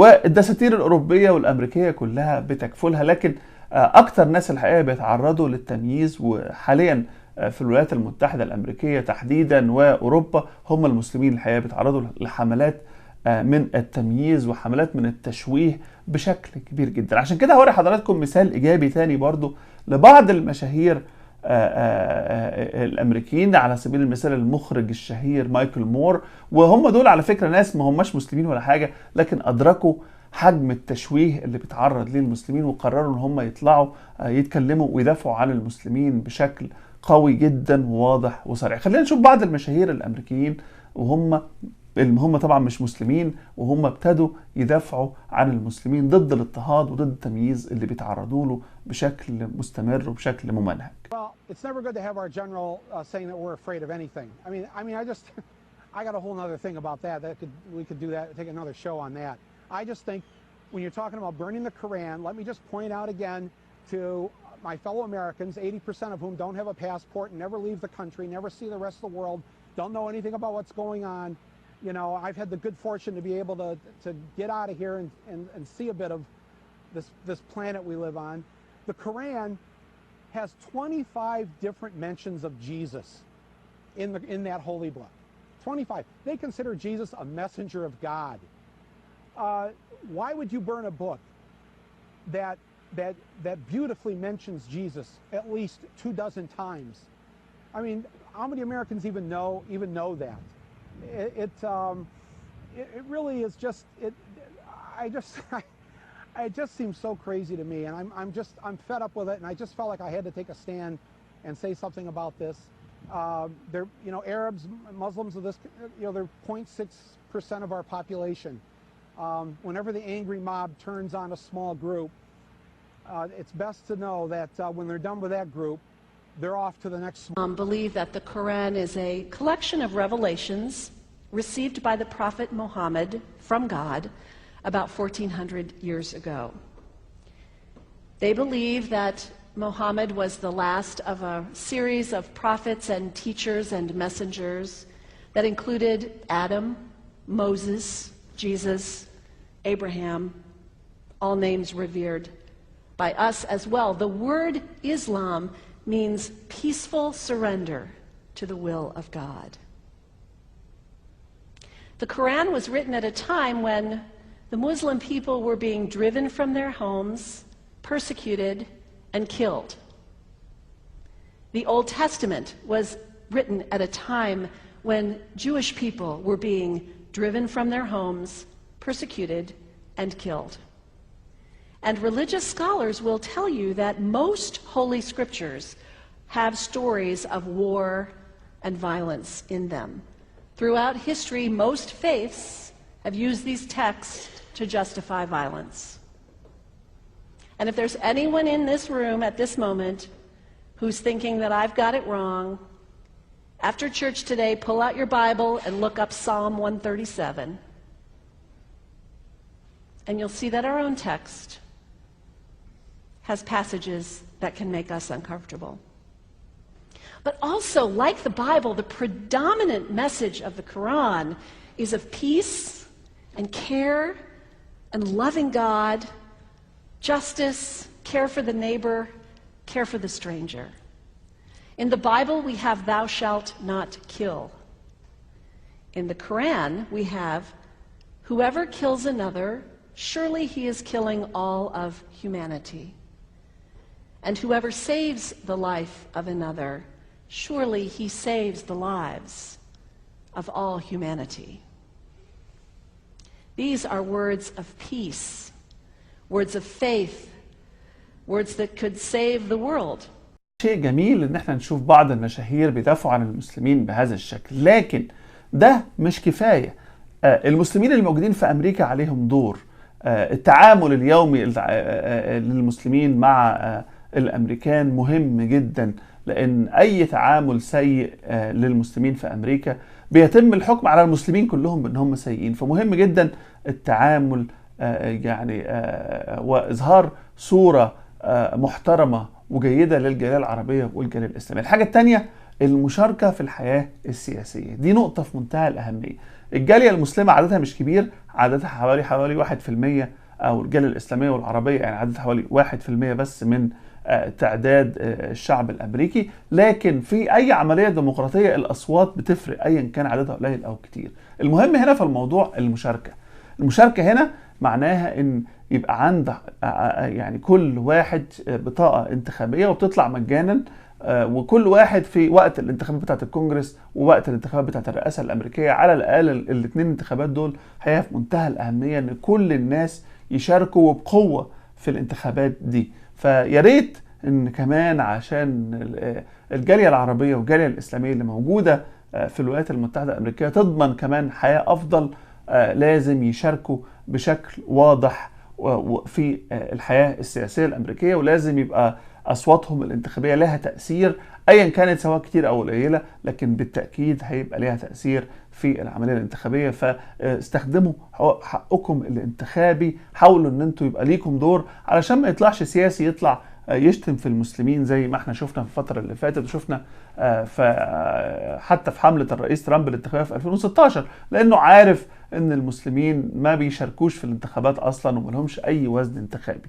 والدساتير الأوروبية والأمريكية كلها بتكفلها. لكن أكتر ناس الحقيقة بيتعرضوا للتمييز وحاليا في الولايات المتحدة الأمريكية تحديدا وأوروبا هم المسلمين. الحقيقة بيتعرضوا لحملات من التمييز وحملات من التشويه بشكل كبير جدا. عشان كده هوري حضراتكم مثال إيجابي تاني برضو لبعض المشاهير الامريكيين، على سبيل المثال المخرج الشهير مايكل مور. وهم دول على فكره ناس ما هماش مسلمين ولا حاجه، لكن ادركوا حجم التشويه اللي بيتعرض ليه المسلمين وقرروا ان هم يطلعوا يتكلموا ويدافعوا عن المسلمين بشكل قوي جدا وواضح وصريح. خلينا نشوف بعض المشاهير الامريكيين وهم طبعا مش مسلمين، وهم ابتدوا يدافعوا عن المسلمين ضد الاضطهاد وضد التمييز اللي بيتعرضوا له بشكل مستمر وبشكل ممنهج. Well, it's never good to have our general saying that we're afraid of anything. I got a whole other thing about that. We could do that, take another show on that. I just think when you're talking about burning the Quran, let me just point out again to my fellow Americans, 80% of whom don't have a passport, never leave the country, never see the rest of the world, don't know anything about what's going on. You know, I've had the good fortune to be able to get out of here and see a bit of this planet we live on. The Quran has 25 different mentions of Jesus in that holy book. 25. They consider Jesus a messenger of God. Why would you burn a book that beautifully mentions Jesus at least 24 times? I mean, how many Americans even know that? It really is just it just seems so crazy to me, and I'm fed up with it, and I just felt like I had to take a stand and say something about this. They're, you know, Arabs, Muslims of this, you know, they're 0.6% of our population. Whenever the angry mob turns on a small group, it's best to know that when they're done with that group, they're off to the next. Believe that the Quran is a collection of revelations received by the Prophet Muhammad from God about 1400 years ago. They believe that Muhammad was the last of a series of prophets and teachers and messengers that included Adam, Moses, Jesus, Abraham, all names revered by us as well. The word Islam means peaceful surrender to the will of God. The Quran was written at a time when the Muslim people were being driven from their homes, persecuted, and killed. The Old Testament was written at a time when Jewish people were being driven from their homes, persecuted, and killed. And religious scholars will tell you that most Holy Scriptures have stories of war and violence in them. Throughout history, most faiths have used these texts to justify violence. And if there's anyone in this room at this moment who's thinking that I've got it wrong, after church today, pull out your Bible and look up Psalm 137. And you'll see that our own text has passages that can make us uncomfortable. But also, like the Bible, the predominant message of the Quran is of peace and care and loving God, justice, care for the neighbor, care for the stranger. In the Bible, we have thou shalt not kill. In the Quran, we have whoever kills another, surely he is killing all of humanity. And whoever saves the life of another, surely he saves the lives of all humanity. These are words of peace, words of faith, words that could save the world. شيء جميل ان احنا نشوف بعض المشاهير بيدافعوا عن المسلمين بهذا الشكل، لكن ده مش كفاية. المسلمين الموجودين في امريكا عليهم دور. التعامل اليومي للمسلمين مع الامريكان مهم جدا، لان اي تعامل سيء للمسلمين في امريكا بيتم الحكم على المسلمين كلهم بان هم سيئين. فمهم جدا التعامل واظهار صورة محترمة وجيدة للجالية العربية والجالية الإسلامية. الحاجة الثانية المشاركة في الحياة السياسية. دي نقطة في منتهى الأهمية. الجالية المسلمة عددها مش كبير، عددها حوالي 1%، أو الجالية الإسلامية والعربية يعني عددها حوالي 1% بس من تعداد الشعب الأمريكي. لكن في أي عملية ديمقراطية الأصوات بتفرق أيا كان عددها قليل أو كتير. المهم هنا في الموضوع المشاركة. المشاركة هنا معناها إن يبقى عند يعني كل واحد بطاقة انتخابية وبتطلع مجانا، وكل واحد في وقت الانتخابات بتاعة الكونجرس ووقت الانتخابات بتاعة الرئاسة الأمريكية، على الأقل الاثنين انتخابات دول هي في منتهى الأهمية إن كل الناس يشاركوا وبقوة في الانتخابات دي. فيا ريت إن كمان عشان الجالية العربية والجالية الإسلامية اللي موجودة في الولايات المتحدة الأمريكية تضمن كمان حياة أفضل، لازم يشاركوا بشكل واضح في الحياة السياسية الأمريكية، ولازم يبقى أصواتهم الانتخابية لها تأثير أيا كانت سواء كتير أو قليلة، لكن بالتأكيد هيبقى لها تأثير في العملية الانتخابية. فاستخدموا حقكم الانتخابي، حاولوا ان انتوا يبقى ليكم دور علشان ما يطلعش سياسي يطلع يشتم في المسلمين زي ما احنا شفنا في الفترة اللي فاتت، وشفنا حتى في حملة الرئيس ترامب الانتخابية في 2016، لأنه عارف ان المسلمين ما بيشاركوش في الانتخابات أصلا وملهمش أي وزن انتخابي.